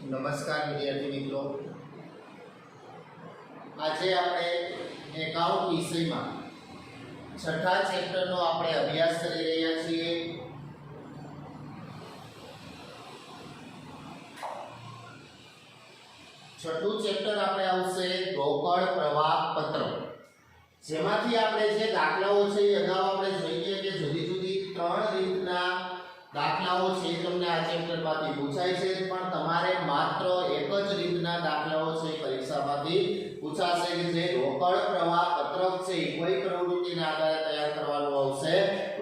નમસ્કાર વિદ્યાર્થી મિત્રો, આજે આપણે એકાઉન્ટ વિષયમાં છઠ્ઠા ચેપ્ટરનો આપણે અભ્યાસ કરી રહ્યા છીએ. છઠ્ઠું ચેપ્ટર આપણે આવશે રોકડ પ્રવાહ પત્રક, જેમાંથી આપણે જે દાખલાઓ છે એ અગાઉ આપણે જોઈએ કે જુદી જુદી ત્રણ રીતના દાખલાઓ છે તમને આ ચેપ્ટરમાંથી પૂછાય છે, પણ તમારે માત્ર એક જ રીતના દાખલાઓ છે પરીક્ષામાંથી પૂછાશે કે જે રોકડ પ્રવાહ પત્રક છે એ કોઈ પ્રવૃત્તિના આધારે તૈયાર કરવાનું આવશે,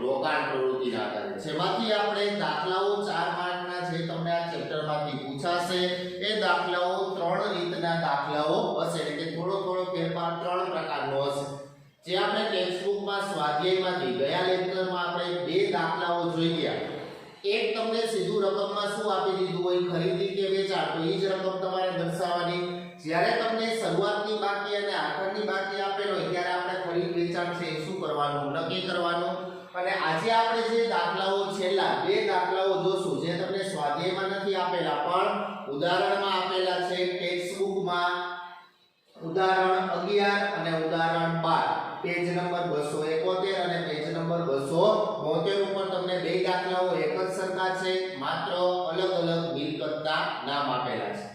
રોકાણ પ્રવૃત્તિના આધારે. જેમાંથી આપણે દાખલાઓ 4 માર્કના જે તમને આ ચેપ્ટરમાંથી પૂછાશે એ દાખલાઓ ત્રણ રીતના દાખલાઓ હશે, એટલે કે થોડો ફેરફાર ત્રણ પ્રકારનો હશે. જે આપણે ટેક્સ્ટબુકમાં સ્વાધ્યાયમાંથી ગયા લેક્ચરમાં આપણે બે દાખલાઓ જોઈ ગયા. એક તમને સીધું રકમમાં શું આપી દીધું હોય, ખરીદી કે વેચાણ, તો એ જ રકમ તમારે દર્શાવવાની. જ્યારે તમને શરૂઆતની બાકી અને આખરની બાકી આપેલ હોય ત્યારે આપણે ખરીદ વેચાણ છે એ શું કરવાનું, નક્કી કરવાનું. અને આજે આપણે જે દાખલાઓ છેલ્લા બે દાખલાઓ જોશું જે તમને સ્વાધ્યાયમાં નથી આપેલા પણ ઉદાહરણમાં આપેલા છે ટેક્સ્ટબુકમાં. ઉદાહરણ 11 અને ઉદાહરણ 12, પેજ નંબર 271 અને પેજ નંબર 272 ઉપર તમને બે દાખલાઓ એક જ સરખા છે, માત્ર અલગ અલગ મિલકતના નામ આપેલા છે.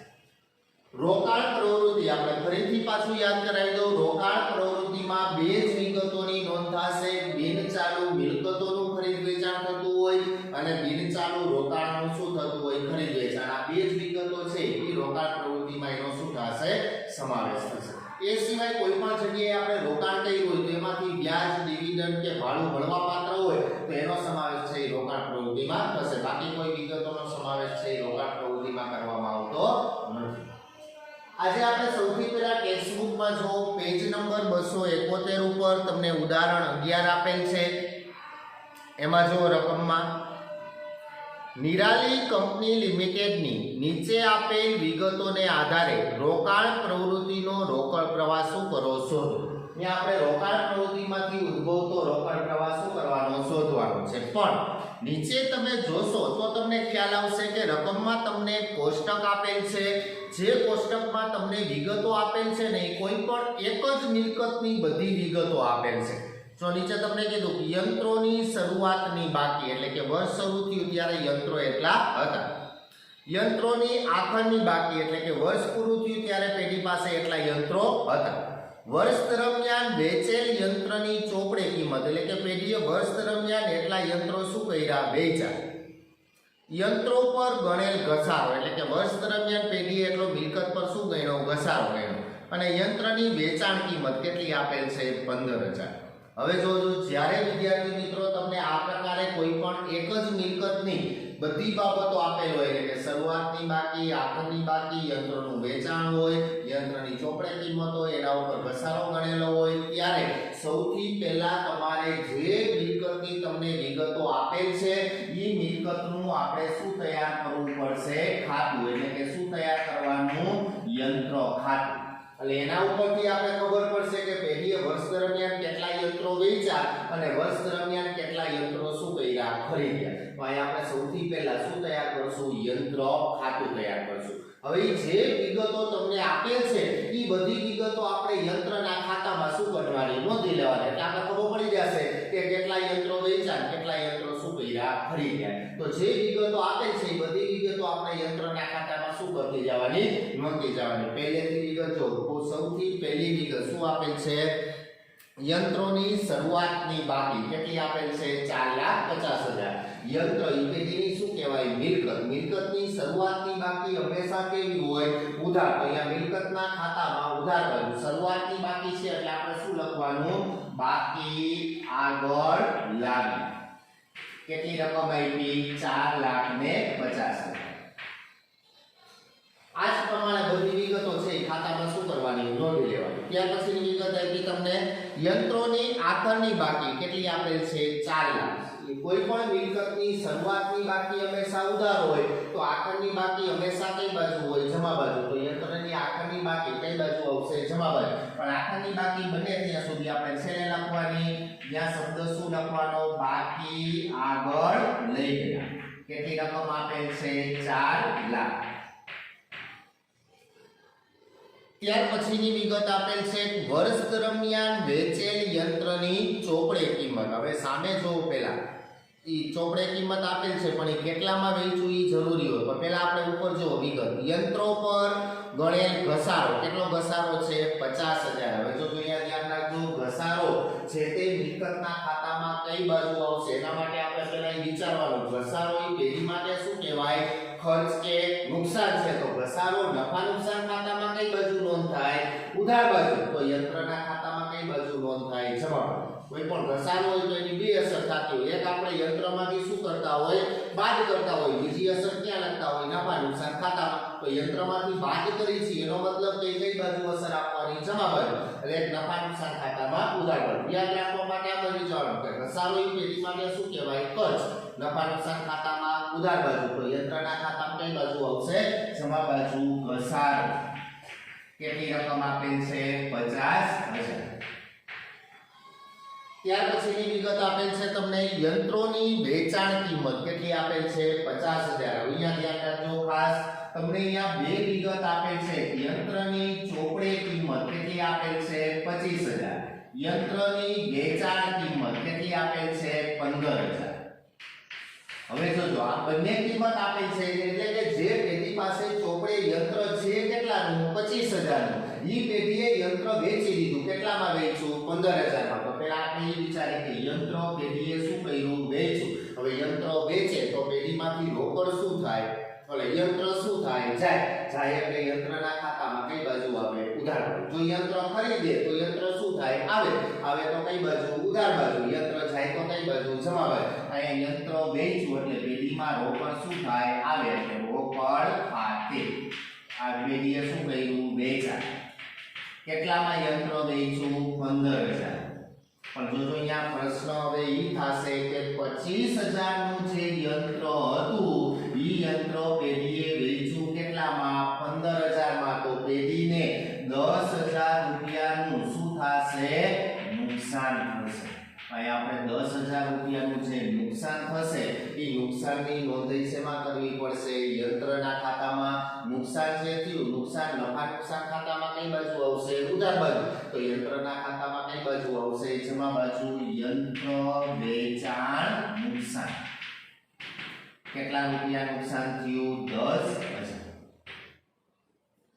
રોકાણ પ્રવૃત્તિ આપણે ફરીથી પાછું યાદ કરાવી દઉં. રોકાણ પ્રવૃત્તિમાં બે જ વિગતોની નોંધ થશે. બિનચાલુ મિલકતોનું ખરીદ વેચાણ થતું હોય અને બિનચાલુ રોકાણનું શું થતું હોય, ખરીદ વેચાણ. આ બે જ વિગતો છે એ રોકાણ પ્રવૃત્તિમાં એનો શું થશે, સમાવેશ થશે. એ સિવાય કોઈ પણ જગ્યાએ આપણે રોકાણ કર્યું હોય તો એમાંથી વ્યાજ, ડિવિડન્ડ કે ભાડું મળવાપાત્ર હોય તો એનો સમાવેશ છે એ રોકાણ પ્રવૃત્તિમાં થશે. બાકી કોઈ વિગતોનો સમાવેશ છે એ રોકાણ પ્રવૃત્તિમાં કરવામાં આવતો નથી. આજે આપણે સૌથી પહેલા ટેક્સ્ટબુકમાં જો પેજ નંબર 271 ઉપર તમને ઉદાહરણ 11 આપેલ છે. એમાં જો રકમમાં નિરાલી કંપની લિમિટેડની નીચે આપેલ વિગતોને આધારે રોકાણ પ્રવૃત્તિનો રોકડ પ્રવાહ શું કરો શોધો. અહીંયા આપણે રોકાણ પ્રવૃત્તિમાંથી ઉદ્ભવતો રોકડ પ્રવાહ શું કરવાનો, શોધવાનો છે. પણ નીચે તમે જોશો તો તમને ખ્યાલ આવશે કે રકમમાં તમને કોષ્ટક આપેલ છે. જે કોષ્ટકમાં તમને વિગતો આપેલ છે ને એ કોઈ પણ એક જ મિલકતની બધી વિગતો આપેલ છે. જો નીચે તમને કીધું કે યંત્રોની શરૂઆતની બાકી, એટલે કે વર્ષ શરૂ થયું ત્યારે યંત્રો એટલા હતા. યંત્રોની આખરની બાકી, એટલે કે વર્ષ પૂરું થયું ત્યારે પેઢી પાસે એટલા યંત્રો હતા. વર્ષ દરમિયાન વેચેલ યંત્રની ચોપડે કિંમત, એટલે કે પેઢીએ વર્ષ દરમિયાન એટલા યંત્રો શું કર્યા, વેચ્યા. યંત્રો પર ગણેલ ઘસારો, એટલે કે વર્ષ દરમિયાન પેઢીએ એટલો મિલકત પર શું ગણ્યો, ઘસારો ગણ્યો. અને યંત્રની વેચાણ કિંમત કેટલી આપેલ છે, 15,000. હવે જોજો, જ્યારે વિદ્યાર્થી મિત્રો તમને આ પ્રકારે કોઈ પણ એક જ મિલકતની બધી બાબતો આપેલ હોય, એટલે કે શરૂઆતની બાકી, આખરની બાકી, યંત્રનું વેચાણ હોય, યંત્રની ચોપડે કિંમત હોય, એના ઉપર ઘસારો ગણેલો હોય, ત્યારે સૌથી પહેલા તમારે જે મિલકતની તમને વિગતો આપેલ છે એ મિલકતનું આપણે શું તૈયાર કરવું પડશે, ખાતું. એટલે કે શું તૈયાર કરવાનું, યંત્ર ખાતું. એટલે એના ઉપરથી આપણે ખબર પડશે કે પેઢીએ વર્ષ દરમિયાન કેટલા યંત્રો વેચ્યા અને વર્ષ દરમિયાન કેટલા યંત્રો શું કર્યા, ખરીદ્યા. તો અહીં આપણે સૌથી પહેલા શું તૈયાર કરશું, યંત્ર ખાતું તૈયાર કરશું. હવે જે વિગતો તમને આપેલ છે એ બધી વિગતો આપણે યંત્રના ખાતામાં શું કરવાની, નોંધી લેવાની. એટલે આપણે ખબર પડી જશે કે કેટલા યંત્રો વેચ્યા, કેટલા યંત્રો શું કર્યા, ખરીદ્યા. તો જે વિગતો આપેલ છે એ બધી વિગતો આપણે યંત્રના ખાતામાં શું કરતી જવાની, નોંધતી જવાની. પહેલેથી વિગત જો, સૌથી પહેલી વિગત શું આપેલ છે, યંત્રોની શરૂઆતની બાકી કેટલી આપેલ છે, 4,50,000. યંત્ર એ પેઢીની શું કહેવાય, મિલકત. મિલકતની શરૂઆતની બાકી હંમેશા કેવી હોય, ઉધાર. તો અહીંયા મિલકતના ખાતામાં ઉધાર બાજુ શરૂઆતની બાકી છે એટલે આપણે શું લખવાનું, બાકી આગળ લાવી. કેટલી રકમ આપી, 4,50,000. આ જ પ્રમાણે બધી વિગતો છે એ ખાતામાં શું કરવાની, નોંધી લેવાની. ત્યાર પછીની વિગત આપી તમને યંત્રોની આખરની બાકી કેટલી આપેલ છે, 4 લાખ. કોઈ પણ મિલકતની શરૂઆતની બાકી હંમેશા ઉધાર હોય તો આખરની બાકી હંમેશા કઈ બાજુ હોય, જમા બાજુ. તો યંત્રની આખરની બાકી કઈ બાજુ આવશે, જમા બાજુ. પણ આખરની બાકી બને ત્યાં સુધી આપણે છેલ્લે લખવાની, ત્યાં શબ્દ શું લખવાનો, બાકી આગળ લઈ ગયા. કેટલી રકમ આપેલ છે, 4 લાખ. ત્યાર પછીની વિગત આપેલ છે વર્ષ દરમિયાન વેચેલ યંત્રની ચોપડે કિંમત. હવે સામે જોવો પહેલા ઈ ચોપડે કિંમત આપેલ છે પણ એ કેટલામાં વેચવું ઈ જરૂરી હોય. પણ પહેલા આપણે ઉપર જોવો વિગત યંત્રો પર ગણેલ ઘસારો. કેટલો ઘસારો છે? 50,000. હવે જો અહીંયા ધ્યાન રાખજો ઘસારો છે તે મિલકતના ખાતામાં કઈ બાજુ આવશે એના માટે આપણે પહેલા વિચારવાનું ઘસારો ઈ પેઢી માટે શું કહેવાય? ખર્ચ કે નુકસાન છે. તો ઘસારો નફા નુકસાન ખાતામાં કઈ બાજુ નોંધ થાય? ઉધાર બાજુ. તો યંત્રના ખાતામાં કઈ બાજુ નોંધ થાય? જમા. કોઈ પણ ઘસારો હોય તો એની બે અસર થતી હોય. એક આપણે યંત્રમાંથી શું કરતા હોય? બાદ કરતા હોય. બીજી અસર ક્યાં લખતા હોય? નફા નુકસાન ખાતામાં. તો યંત્રમાંથી બાદ કરી છે એનો મતલબ કે કઈ બાજુ અસર આપવાની? જમા બાજુ. એટલે એક નફા નુકસાન ખાતામાં ઉધાર બાજુ. યાદ રાખવા માટે આપણે વિચારવાનું કે ઘસારો ઈ પેઢી માટે શું કહેવાય? ખર્ચ. નફા નુકસાન ખાતામાં ઉધાર બાજુ. તો યંત્રના ખાતામાં કઈ બાજુ આવશે? જમા બાજુ ઘસારો. કેટલી રકમ આપેલ છે? 50,000. ત્યાર પછીની વિગત આપેલ છે તમને યંત્રોની વેચાણ કિંમત. કેટલી આપેલ છે? 50,000. અહીંયા ધ્યાન રાખજો ખાસ તમને અહીંયા બે વિગત આપેલ છે. યંત્રની ચોપડે કિંમત કેટલી આપેલ છે? 25,000. યંત્રની વેચાણ કિંમત કેટલી આપેલ છે? 15,000. હવે જોજો આ બંને કિંમત આપેલ છે એટલે કે જે પેઢી પાસે ચોપડે યંત્ર છે કેટલાનું? 25,000 નું. ઈ પેઢીએ યંત્ર વેચી દીધું. કેટલામાં વેચ્યું? 15,000 માં. તો પહેલા આપણે એ વિચારીએ કે યંત્ર પેઢીએ શું કર્યું? વેચ્યું. હવે યંત્ર વેચે તો પેઢીમાંથી રોકડ શું થાય? એટલે યંત્ર શું થાય? જાય એટલે યંત્રના ખાતામાં કઈ બાજુ આવે? ઉધાર બાજુ. જો યંત્ર ખરીદે તો યંત્ર શું થાય? આવે તો કઈ બાજુ? ઉધાર બાજુ. યંત્ર જાય તો કઈ બાજુ? જમા બાજુ. અહીંયા યંત્ર વેચ્યું એટલે પેઢીમાં રોકડ શું થાય? આવે એટલે રોકડ ખાતે. આ પેઢીએ શું કર્યું? વેચાણ. કેટલામાં યંત્ર વેચ્યું? 15,000. પણ જોજો અહીંયા પ્રશ્ન હવે ઈ થશે કે 25,000 નું જે યંત્ર હતું ઈ યંત્ર પેઢીએ વેચ્યું કેટલામાં? 15,000 માં. તો પેઢીને 10,000 રૂપિયાનું શું થશે? નુકસાન થશે. અહીંયા આપણે 10,000 રૂપિયાનું જે નુકસાન થશે એ નુકસાનની નોંધ શેમાં કરવી પડશે? યંત્રના ખાતામાં. નુકસાન જે થયું નુકસાન નફા નુકસાન ખાતામાં કઈ બાજુ આવશે? ઉધાર બાજુ. તો યંત્રના ખાતામાં કઈ બાજુ આવશે? જમા બાજુ. યંત્ર વેચાણ નુકસાન. કેટલા રૂપિયા નુકસાન થયું? 10,000.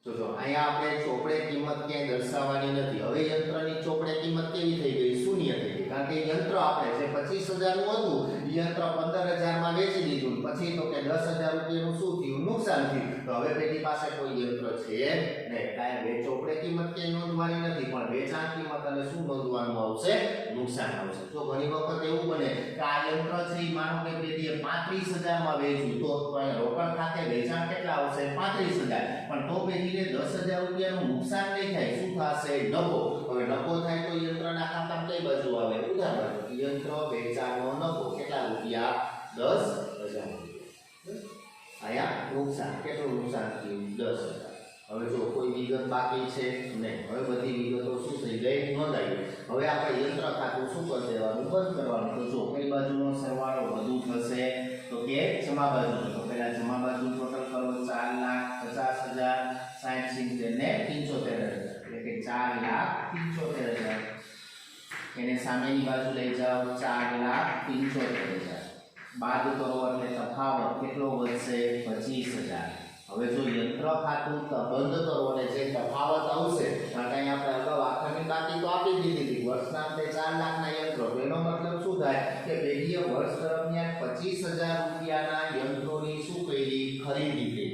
જોજો અહીંયા આપણે ચોપડે કિંમત ક્યાંય દર્શાવવાની નથી. હવે યંત્રની ચોપડે કિંમત કેવી થઈ ગઈ? શૂન્ય થઈ ગઈ. કારણ કે યંત્ર આપણે જે 25,000 નું હતું યંત્ર 15,000 માં વેચી દીધું. પછી તો કે 10,000 રૂપિયાનું શું થયું? નુકસાન થયું. તો હવે પેઢી પાસે કોઈ યંત્ર છે નહીં. કાંઈ ચોપડે કિંમત ક્યાંય નોંધવાની નથી પણ વેચાણ કિંમત અને શું નોંધવાનું આવશે? નુકસાન આવશે. તો ઘણી વખત એવું બને કે આ યંત્ર છે ઈ માનો કે પેઢીએ 35,000 માં વેચ્યું તો રોકડ ખાતે વેચાણ કેટલા આવશે? 35,000. પણ તો પેઢીને 10,000 રૂપિયાનું નુકસાન નહીં થાય. શું થશે? નફો. હવે નફો થાય તો યંત્રના ખાતામાં કઈ બાજુ આવે? ઉધાર બાજુ. યંત્ર વેચાણનો નફો કેટલા રૂપિયા? 10,000 રૂપિયા. અહીંયા નુકસાન. કેટલું નુકસાન થયું? 10,000. હવે જો કોઈ વિગત બાકી છે નહીં. હવે બધી વિગતો શું થઈ ગઈ? નોંધાઈ ગઈ. હવે આપણે યંત્ર ખાતું શું કરી દેવાનું? બંધ કરવાનું. તો જો કઈ બાજુનો સરવાળો વધુ થશે? તો કે જમા બાજુ. તો પહેલા જમા બાજુ ટોટલ કરો 4,50,000 60 ને 75,000 એટલે કે 4,75,000. એને સામેની બાજુ લઈ જાઓ 4,75,000. બાદ કરો એટલે તફાવત કેટલો વધશે? 25,000. હવે જો યંત્ર ખાતું બંધ કરો અને જે તફાવત આવશે કારણ કે આપણે અગાઉ આખરની બાકી તો આપી દીધી હતી. વર્ષના અંતે 4 લાખના યંત્રો. એનો મતલબ શું થાય કે પેઢીએ વર્ષ દરમિયાન 25,000 રૂપિયાના યંત્રોની શું કરી? ખરીદી કરી.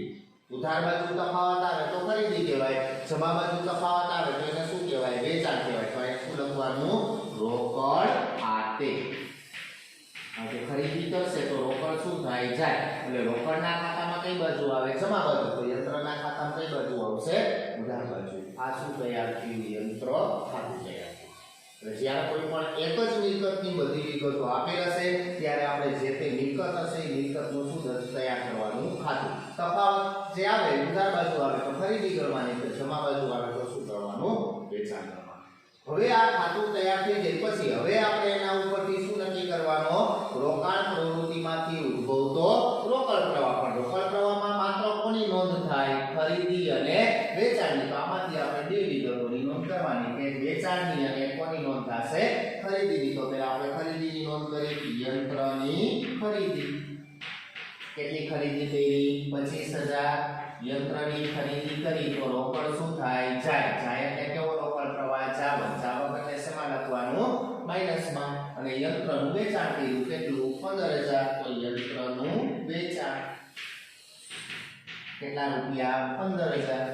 ઉધાર બાજુ તફાવત આવે તો ખરીદી કહેવાય. જમા બાજુ તફાવત આવે તો એને શું કહેવાય? વેચાણ કહેવાય. તો અહીં શું લખવાનું? રોકડ ખાતે. કારણ કે ખરીદી કરશે તો રોકડ શું થાય? જાય. એટલે રોકડના ખાતામાં કઈ બાજુ આવે? જમા બાજુ. તો યંત્રના ખાતામાં કઈ બાજુ આવશે? ઉધાર બાજુ. આ શું તૈયાર થયું? યંત્ર ખાતું તૈયાર થયું. એટલે જ્યારે કોઈ પણ એક જ મિલકતની બધી વિગતો આપેલ હશે ત્યારે આપણે જે તે મિલકત હશે એ મિલકતનું શું તૈયાર કરવાનું? ખાતું. તફાવત જે આવે ઉધાર બાજુ આવે તો ખરીદી કરવાની, તો જમા બાજુ આવે તો શું કરવાનું? વેચાણ કરવાનું. હવે આ ખાતું તૈયાર થઈ જાય પછી હવે આપણે એના ઉપરથી શું નક્કી કરવાનો? રોકાણ પ્રવૃત્તિમાંથી ઉદ્ભવતો રોકડ પ્રવાહ. પણ રોકડ પ્રવાહમાં માત્ર કોની નોંધ થાય? ખરીદી અને વેચાણની. તો આમાંથી આપણે યંત્રની ખરીદી. કેટલી ખરીદી કરી? 25,000. યંત્રની ખરીદી કરી તો રોકડ શું થાય? જાય. જાય એટલે કેવો રોકડ પ્રવાહ? જાવક. જાવક એટલે શેમાં લખવાનું? માઈનસમાં. અને યંત્રનું વેચાણ કર્યું કેટલું? 15,000. તો યંત્રનું વેચાણ કેટલા રૂપિયા? 15,000.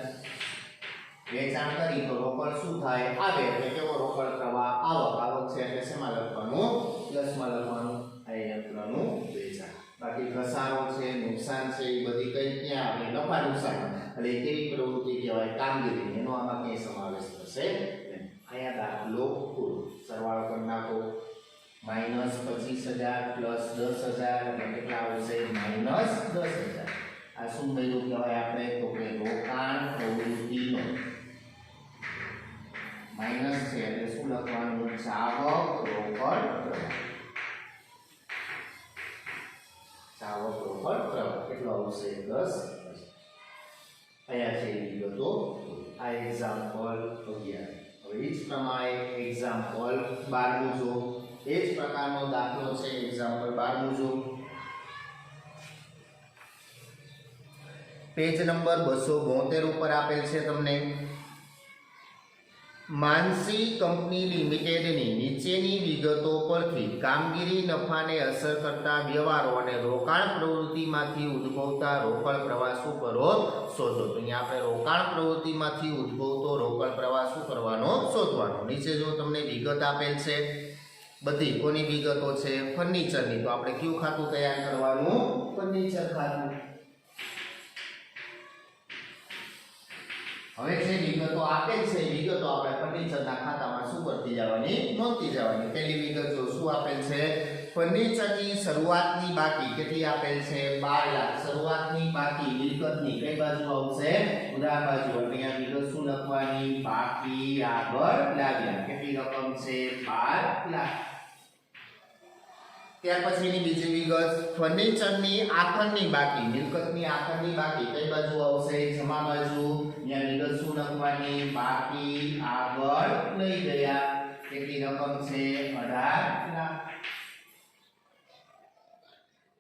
વેચાણ કરી તો રોકડ શું થાય? આવે. એટલે કેવો રોકડ પ્રવાહ? આવક. આવક છે એટલે શેમાં લખવાનું? પ્લસમાં લખવાનું. આ યંત્રનું વેચાણ. બાકી ઘસારો છે, નુકસાન છે, એ બધી કઈ ક્યાં આવે? નફા નુકસાન. એટલે કેવી પ્રવૃત્તિ કહેવાય? કામગીરી. એનો આમાં ક્યાંય સમાવેશ થશે નહીં. અહીંયા દાખલો પૂરો. સરવાળો કરી નાખો. -25,000 પ્લસ 10,000 એટલે કેટલા આવશે? -10,000. આ શું કર્યું કહેવાય આપણે? તો કે રોકાણ પ્રવૃત્તિનો માઈનસ છે એટલે શું લખવાનું? જાવક રોકડ પ્રવાહ. જાવક રોકડ પ્રવાહ કેટલો આવશે? 10. અહીંયા છે વિગતો. આ એક્ઝામ્પલ 11. હવે એ જ પ્રમાણે એક્ઝામ્પલ 12 જો. એ જ પ્રકારનો દાખલો છે એક્ઝામ્પલ 12 જો. પેજ નંબર 272 ઉપર આપેલ છે તમને. માનસી કંપની લિમિટેડની નીચેની વિગતો પરથી કામગીરી નફાને અસર કરતા વ્યવહારો અને રોકાણ પ્રવૃત્તિમાંથી ઉદ્ભવતા રોકડ પ્રવાહ શું કરો? શોધો. તો અહીંયા આપણે રોકાણ પ્રવૃત્તિમાંથી ઉદ્ભવતો રોકડ પ્રવાહ શું કરવાનો? શોધવાનો. નીચે જો તમને વિગત આપેલ છે બધી. કોની વિગતો છે? ફર્નિચરની. તો આપણે કયું ખાતું તૈયાર કરવાનું? ફર્નિચર ખાતું. હવે જે વિગતો આપેલ છે એ વિગતો આપણે ફર્નિચરના ખાતામાં શું કરતી જવાની? નોંધતી જવાની. પહેલી વિગત જો શું આપેલ છે? ફર્નિચરની શરૂઆતની બાકી કેટલી આપેલ છે? 12 લાખ. શરૂઆતની બાકી મિલકતની કઈ બાજુ આવશે? ઉધાર બાજુ. અહીંયા વિગત શું લખવાની? બાકી આગળ લાવ્યા. કેટલી રકમ છે? 12 લાખ. ત્યાર પછીની બીજી વિગત ફર્નિચરની આખરની બાકી. મિલકતની આખરની બાકી કઈ બાજુ આવશે? જમા બાજુ. અહીંયા વિગત શું લખવાની? બાકી આગળ લઈ ગયા. કેટલી રકમ છે? 18 લાખ.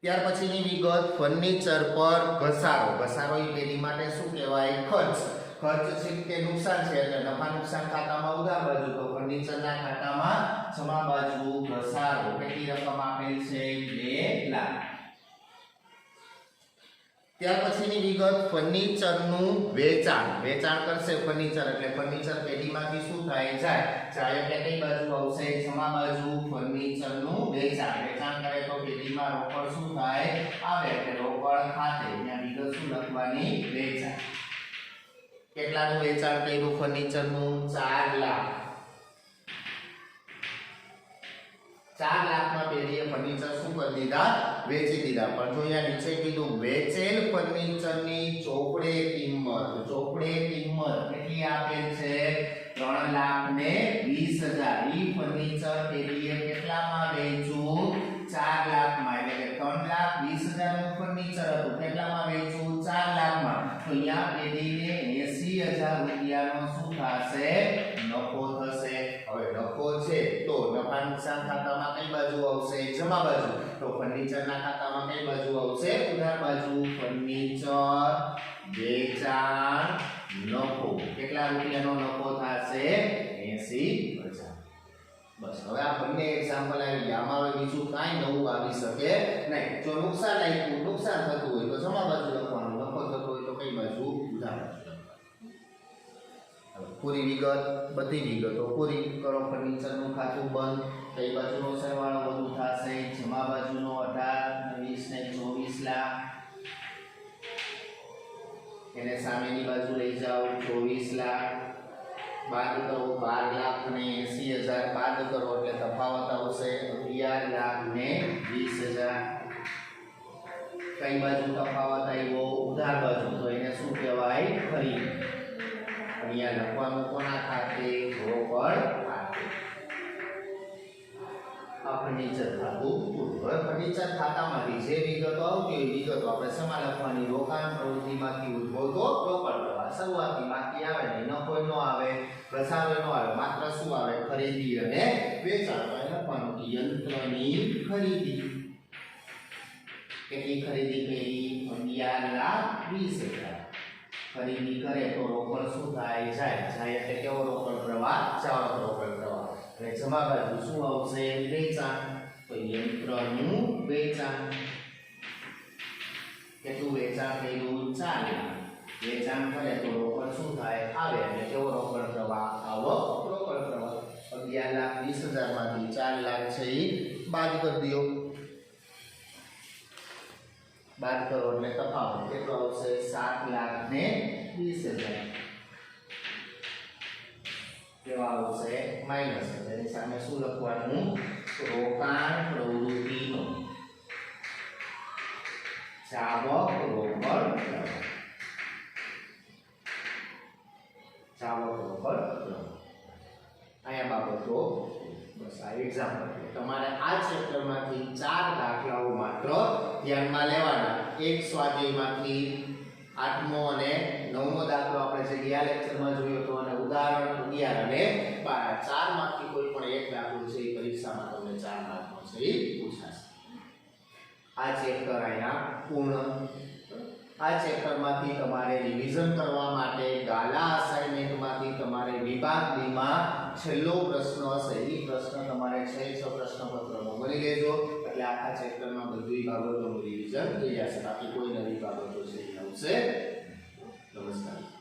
ત્યાર પછીની વિગત ફર્નિચર પર ઘસારો. ઘસારો એ પેઢી માટે શું કહેવાય? ખર્ચ. ખર્ચ છે કે નુકસાન છે એટલે નફા નુકસાન ખાતામાં ઉધાર બાજુ. તો ફર્નિચરના ખાતામાં જમા બાજુ ઘસારો. કેટલી રકમ આપેલ છે? 2 લાખ. ત્યાર પછીની વિગત ફર્નિચરનું વેચાણ. વેચાણ કરશે ફર્નિચર એટલે ફર્નિચર પેઢીમાંથી શું થાય? જાય. જાય એટલે કઈ બાજુ આવશે? જમા બાજુ. ફર્નિચરનું વેચાણ. વેચાણ કરે તો પેઢીમાં રોકડ શું થાય? આવે. એટલે રોકડ ખાતે. અહીંયા વિગત શું લખવાની? વેચાણ. કેટલાનું વેચાણ કર્યું ફર્નિચરનું? 4 લાખ. 4 લાખમાં પેઢીએ ફર્નિચર શું કરી દીધા? વેચી દીધા. પણ જો અહીંયા નીચે કીધું વેચેલ ફર્નિચરની ચોપડે કિંમત. ચોપડે કિંમત કેટલી આપેલ છે? 3,20,000. ઈ ફર્નિચર પેઢીએ કેટલામાં વેચ્યું? 4 લાખમાં. એટલે કે 3,20,000 નું ફર્નિચર હતું. કેટલામાં વેચ્યું? 4 લાખમાં. તો અહીંયા પેઢીને 80,000 રૂપિયાનો શું થશે? નફો થશે. હવે નફો છે તો નફા નુકસાન ખાતામાં કઈ બાજુ આવશે? જમા બાજુ. તો ફર્નિચરના ખાતામાં કઈ બાજુ આવશે? ઉધાર બાજુ. ફર્નિચર વેચાણ નફો. કેટલા રૂપિયાનો નફો થશે? 80,000. બસ. હવે આ બંને એક્ઝામ્પલ આવી ગયા. આમાં હવે બીજું કાંઈ નવું આવી શકે નહીં. જો નુકસાન આવ્યું, નુકસાન થતું હોય તો જમા બાજુ લખવાનું. નફો થતો હોય તો કઈ બાજુ? ઉધાર બાજુ. પૂરી વિગત બધી વિગતો પૂરી કરો. ફર્નિચરનું ખાતું બંધ. કઈ બાજુનો સરવાળો વધુ થશે? જમા બાજુનો 18, 20 ને 24 લાખ. એને સામેની બાજુ લઈ જાઓ. 24 લાખ બાદ કરો. 12 લાખ ને 80,000 બાદ કરો એટલે તફાવત આવશે 11 લાખ ને 20,000. કઈ બાજુ તફાવત આવ્યો? ઉધાર બાજુ. તો એને શું કહેવાય? ખરીદ. અહીંયા લખવાનું કોના ખાતે? રોકડ ખાતે. આ ફર્નિચર ખાતું પૂરું. હવે ફર્નિચર ખાતામાંથી જે વિગતો આવતી હોય વિગતો આપણે શેમાં લખવાની? રોકાણ પ્રવૃત્તિમાંથી ઉદ્ભવતો રોકડ પ્રવાહ. શરૂઆતની બાકી આવે ને નફો ન આવે પ્રસાર નો આવે માત્ર શું આવે ખરીદી અને વેચાણ એટલે લખવાનું કે યંત્રની ખરીદી કેટલી ખરીદી કરી 11,20,000 ખરીદી કરે તો રોકડ શું થાય જાય એટલે કેવો રોકડ પ્રવાહ ચાલક રોકડ પ્રવાહ અને જમા બાજુ શું આવશે વેચાણ તો યંત્રનું વેચાણ કેટલું વેચાણ કર્યું 4 લાખ વેચાણ કરે તો રોકડ શું થાય આવે એટલે કેવો રોકડ પ્રવાહ આવક રોકડ પ્રવાહ 11,20,000 માંથી 4 લાખ છે એ બાદ કરી દો બાદ કરો એટલે તફાવત કેટલો આવશે 7,20,000 કેવા આવશે માઈનસ એની સામે શું લખવાનું રોકાણ પ્રવૃત્તિનો ચાવક રોકડ અહીંયા બાબતો બસ આ એક્ઝામ્પલ તમારે આ ચેપ્ટરમાંથી 4 દાખલાઓ માત્ર ધ્યાનમાં લેવાના એક સ્વાધ્યાયમાંથી 8મો અને 9મો દાખલો આપણે જે ગયા લેક્ચરમાં જોયો હતો અને ઉદાહરણ 11 અને 12 ચારમાંથી કોઈ પણ એક દાખલો છે એ પરીક્ષામાં તમને 4 માર્કનો છે એ પૂછાશે આ ચેપ્ટર અહીંયા પૂર્ણ આ ચેપ્ટરમાંથી તમારે રિવિઝન કરવા માટે ગાલા અસાઇનમેન્ટમાંથી તમારે વિભાગ બી માં છેલ્લો પ્રશ્ન હશે એ પ્રશ્ન તમારે 6 પ્રશ્નપત્રમાં મળી લેજો એટલે આખા ચેપ્ટરમાં બધી બાબતોનું રિવિઝન થઈ જશે બાકી કોઈ નવી બાબતો છે આવશે નમસ્કાર